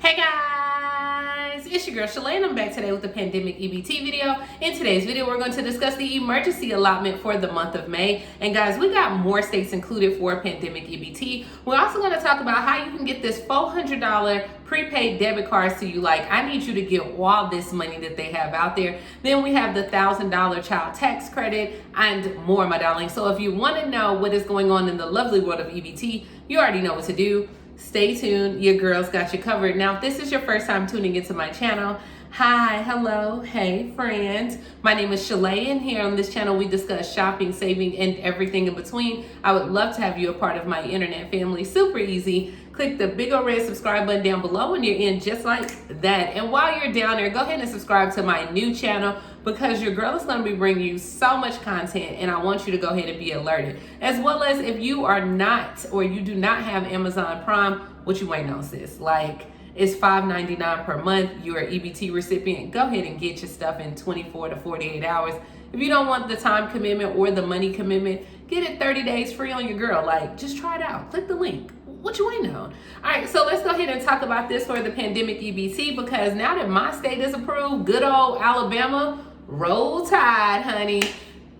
Hey guys, it's your girl Shalae and I'm back today with the pandemic EBT video. In today's video, we're going to discuss the emergency allotment for the month of May. And guys, we got more states included for pandemic EBT. We're also going to talk about how you can get this $400 prepaid debit cards to you. Like, I need you to get all this money that they have out there. Then we have the $1,000 child tax credit and more, my darling. So if you want to know what is going on in the lovely world of EBT, you already know what to do. Stay tuned, your girls got you covered. Now, if this is your first time tuning into my channel, hi, hello, hey friends. My name is Shalae, and here on this channel we discuss shopping, saving, and everything in between. I would love to have you a part of my internet family. Super easy. Click the big old red subscribe button down below and you're in just like that. And while you're down there, go ahead and subscribe to my new channel because your girl is going to be bringing you so much content and I want you to go ahead and be alerted. As well as if you are not or you do not have Amazon Prime, what you waiting on, sis? Like, it's $5.99 per month. You're an EBT recipient. Go ahead and get your stuff in 24 to 48 hours. If you don't want the time commitment or the money commitment, get it 30 days free on your girl. Like, just try it out. Click the link. What you waiting on? All right, so let's go ahead and talk about this for the pandemic EBT because now that my state is approved, good old Alabama, roll tide, honey.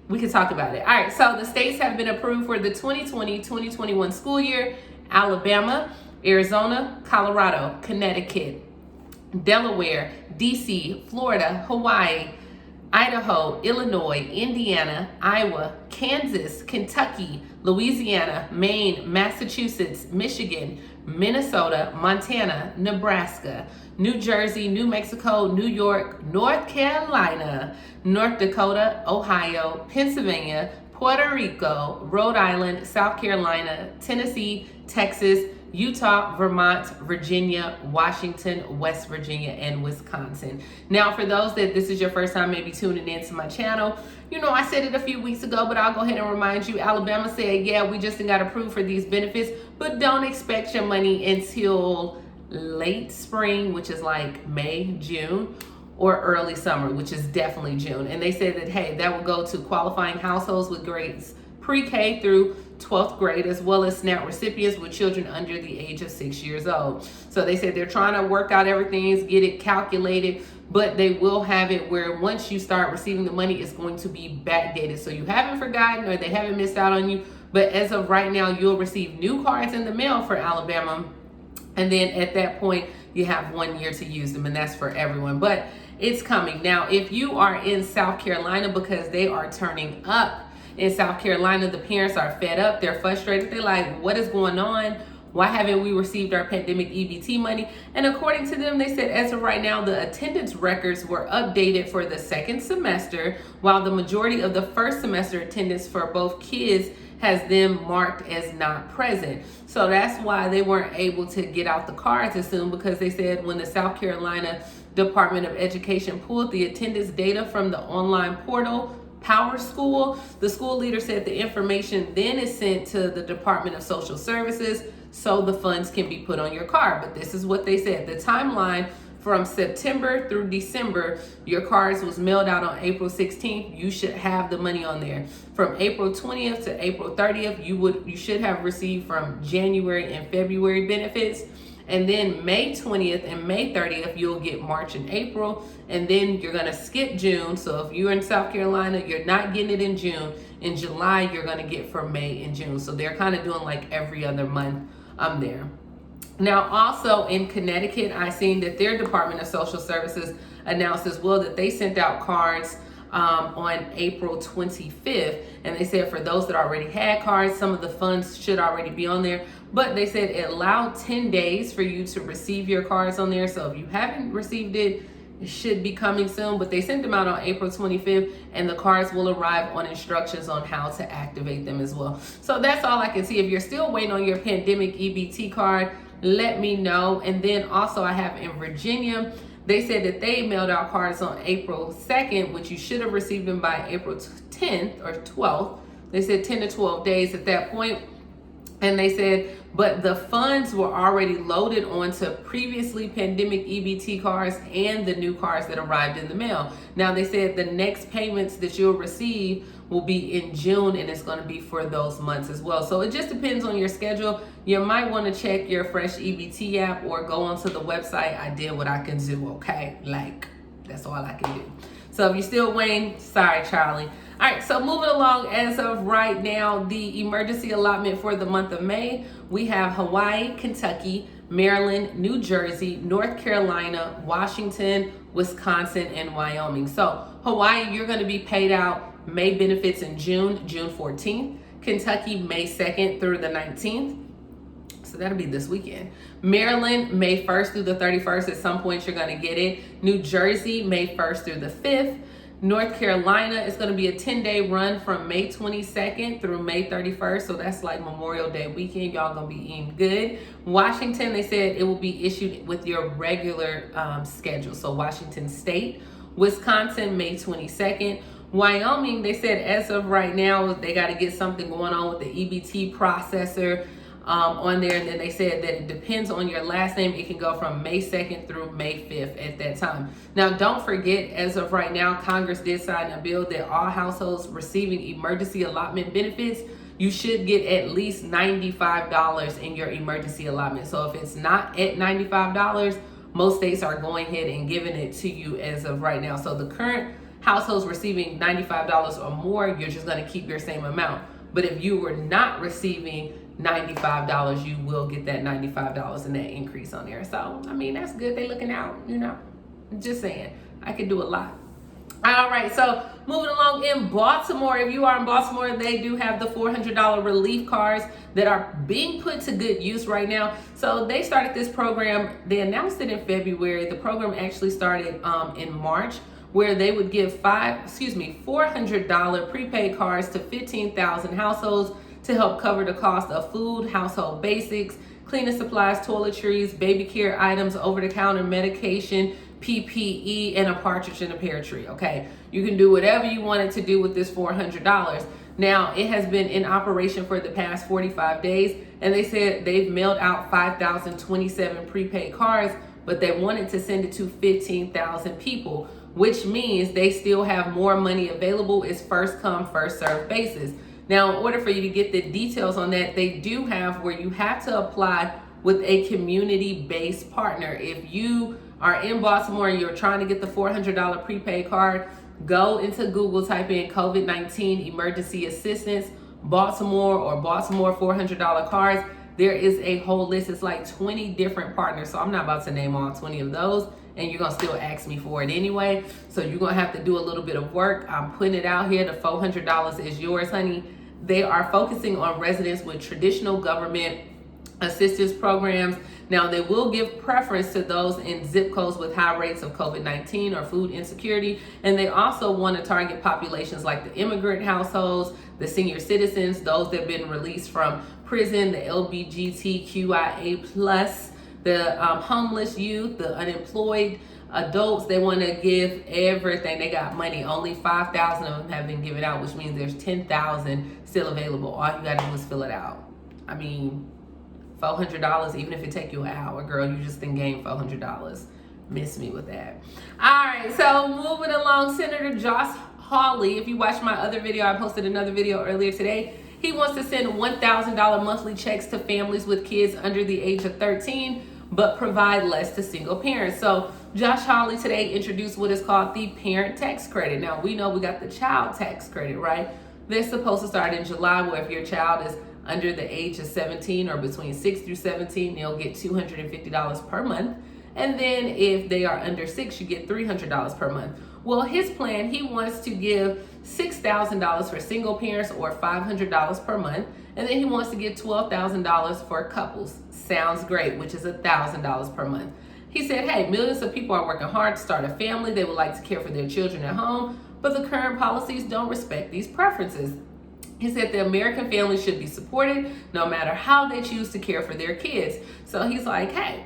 We can talk about it. All right, so the states have been approved for the 2020-2021 school year. Alabama, Arizona, Colorado, Connecticut, Delaware, DC, Florida, Hawaii, Idaho, Illinois, Indiana, Iowa, Kansas, Kentucky, Louisiana, Maine, Massachusetts, Michigan, Minnesota, Montana, Nebraska, New Jersey, New Mexico, New York, North Carolina, North Dakota, Ohio, Pennsylvania, Puerto Rico, Rhode Island, South Carolina, Tennessee, Texas, Utah, Vermont, Virginia, Washington, West Virginia, and Wisconsin. Now, for those that this is your first time maybe tuning into my channel, you know, I said it a few weeks ago, but I'll go ahead and remind you, Alabama said, yeah, we just got approved for these benefits, but don't expect your money until late spring, which is like May, June, or early summer, which is definitely June. And they said that, hey, that will go to qualifying households with grades pre-K through 12th grade, as well as SNAP recipients with children under the age of 6 years old. So they said they're trying to work out everything, get it calculated, but they will have it where once you start receiving the money, it's going to be backdated. So you haven't forgotten or they haven't missed out on you. But as of right now, you'll receive new cards in the mail for Alabama. And then at that point, you have 1 year to use them, and that's for everyone. But it's coming. Now, if you are in South Carolina, because they are turning up, in South Carolina, the parents are fed up. They're frustrated. They're like, what is going on? Why haven't we received our pandemic EBT money? And according to them, they said as of right now, the attendance records were updated for the second semester, while the majority of the first semester attendance for both kids has them marked as not present. So that's why they weren't able to get out the cards as soon, because they said when the South Carolina Department of Education pulled the attendance data from the online portal, Power School, the school leader said the information then is sent to the Department of Social Services so the funds can be put on your card. But this is what they said. The timeline from September through December, your cards was mailed out on April 16th. You should have the money on there. From April 20th to April 30th, you should have received from January and February benefits. And then May 20th and May 30th, you'll get March and April. And then you're going to skip June. So if you're in South Carolina, you're not getting it in June. In July, you're going to get for May and June. So they're kind of doing like every other month there. Now, also in Connecticut, I seen that their Department of Social Services announced as well that they sent out cards on April 25th. And they said for those that already had cards, some of the funds should already be on there. But they said it allowed 10 days for you to receive your cards on there. So if you haven't received it, it should be coming soon. But they sent them out on April 25th, and the cards will arrive on instructions on how to activate them as well. So that's all I can see. If you're still waiting on your pandemic EBT card, let me know. And then also I have in Virginia, they said that they mailed out cards on April 2nd, which you should have received them by April 10th or 12th. They said 10 to 12 days at that point. And they said, but the funds were already loaded onto previously pandemic EBT cards and the new cards that arrived in the mail. Now they said the next payments that you'll receive will be in June, and it's going to be for those months as well. So it just depends on your schedule. You might want to check your Fresh EBT app or go onto the website. I did what I can do, okay? Like, that's all I can do. So if you're still waiting, sorry, Charlie. All right, so moving along, as of right now, the emergency allotment for the month of May, we have Hawaii, Kentucky, Maryland, New Jersey, North Carolina, Washington, Wisconsin, and Wyoming. So Hawaii, you're going to be paid out May benefits in June 14th. Kentucky, May 2nd through the 19th. So that'll be this weekend. Maryland, May 1st through the 31st. At some point, you're going to get it. New Jersey, May 1st through the 5th. North Carolina is going to be a 10-day run from May 22nd through May 31st. So that's like Memorial Day weekend. Y'all going to be eating good. Washington, they said it will be issued with your regular schedule. So Washington State. Wisconsin, May 22nd. Wyoming, they said as of right now, they got to get something going on with the EBT processor on there. And then they said that it depends on your last name. It can go from May 2nd through May 5th at that time. Now, don't forget, as of right now, Congress did sign a bill that all households receiving emergency allotment benefits, you should get at least $95 in your emergency allotment. So if it's not at $95, most states are going ahead and giving it to you as of right now. So the current households receiving $95 or more, you're just going to keep your same amount. But if you were not receiving $95, you will get that $95 and that increase on there. So, I mean, that's good. They looking out, you know, just saying. I could do a lot. All right, so moving along in Baltimore, if you are in Baltimore, they do have the $400 relief cards that are being put to good use right now. So they started this program. They announced it in February. The program actually started in March, where they would give $400 prepaid cards to 15,000 households to help cover the cost of food, household basics, cleaning supplies, toiletries, baby care items, over-the-counter medication, PPE, and a partridge in a pear tree, okay? You can do whatever you wanted to do with this $400. Now, it has been in operation for the past 45 days, and they said they've mailed out 5,027 prepaid cards, but they wanted to send it to 15,000 people, which means they still have more money available. It's first come, first served basis. Now, in order for you to get the details on that, they do have where you have to apply with a community-based partner. If you are in Baltimore and you're trying to get the $400 prepaid card, go into Google, type in COVID-19 emergency assistance, Baltimore, or Baltimore $400 cards. There is a whole list. It's like 20 different partners. So I'm not about to name all 20 of those, and you're gonna still ask me for it anyway. So you're gonna have to do a little bit of work. I'm putting it out here. The $400 is yours, honey. They are focusing on residents with traditional government assistance programs. Now, they will give preference to those in zip codes with high rates of COVID-19 or food insecurity. And they also want to target populations like the immigrant households, the senior citizens, those that have been released from prison, the LGBTQIA+, the homeless youth, the unemployed adults. They want to give everything. They got money. Only 5,000 of them have been given out, which means there's 10,000 still available. All you got to do is fill it out. I mean, $400, even if it take you an hour, girl, you just didn't gain $400. Miss me with that. All right, so moving along, Senator Josh Hawley, if you watched my other video, I posted another video earlier today. He wants to send $1,000 monthly checks to families with kids under the age of 13, but provide less to single parents. So Josh Hawley today introduced what is called the parent tax credit. Now, we know we got the child tax credit, right? They're supposed to start in July, where if your child is under the age of 17 or between 6 through 17, they'll get $250 per month. And then if they are under 6, you get $300 per month. Well, his plan, he wants to give $6,000 for single parents or $500 per month. And then he wants to give $12,000 for couples. Sounds great, which is $1,000 per month. He said, hey, millions of people are working hard to start a family. They would like to care for their children at home, but the current policies don't respect these preferences. He said the American family should be supported no matter how they choose to care for their kids. So he's like, hey,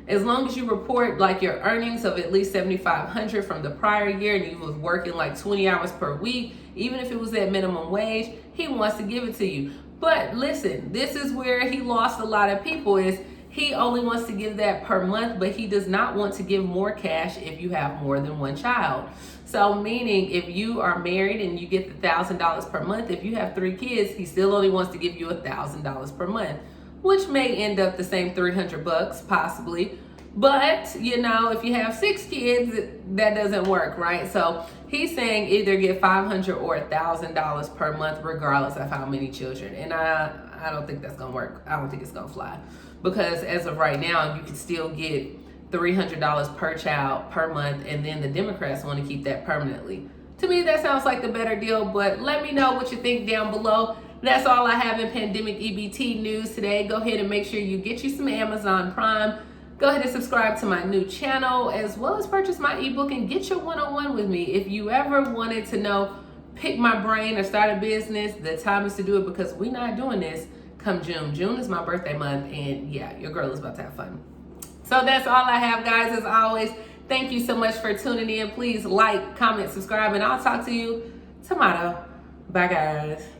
as long as you report like your earnings of at least $7,500 from the prior year and you was working like 20 hours per week, even if it was at minimum wage, he wants to give it to you. But listen, this is where he lost a lot of people, is he only wants to give that per month, but he does not want to give more cash if you have more than one child. So meaning if you are married and you get the $1,000 per month, if you have 3 kids, he still only wants to give you $1,000 per month, which may end up the same $300 possibly. But you know, if you have 6 kids, that doesn't work, right? So he's saying either get $500 or $1,000 per month, regardless of how many children. And I don't think that's gonna work. I don't think it's gonna fly, because as of right now, you can still get $300 per child per month, and then the Democrats want to keep that permanently. To me, that sounds like the better deal, but let me know what you think down below. That's all I have in pandemic EBT news today. Go ahead and make sure you get you some Amazon Prime. Go ahead and subscribe to my new channel, as well as purchase my ebook and get your one-on-one with me. If you ever wanted to know, pick my brain or start a business, the time is to do it, because we're not doing this come June. June is my birthday month, and yeah, your girl is about to have fun. So that's all I have, guys. As always, thank you so much for tuning in. Please like, comment, subscribe, and I'll talk to you tomorrow. Bye, guys.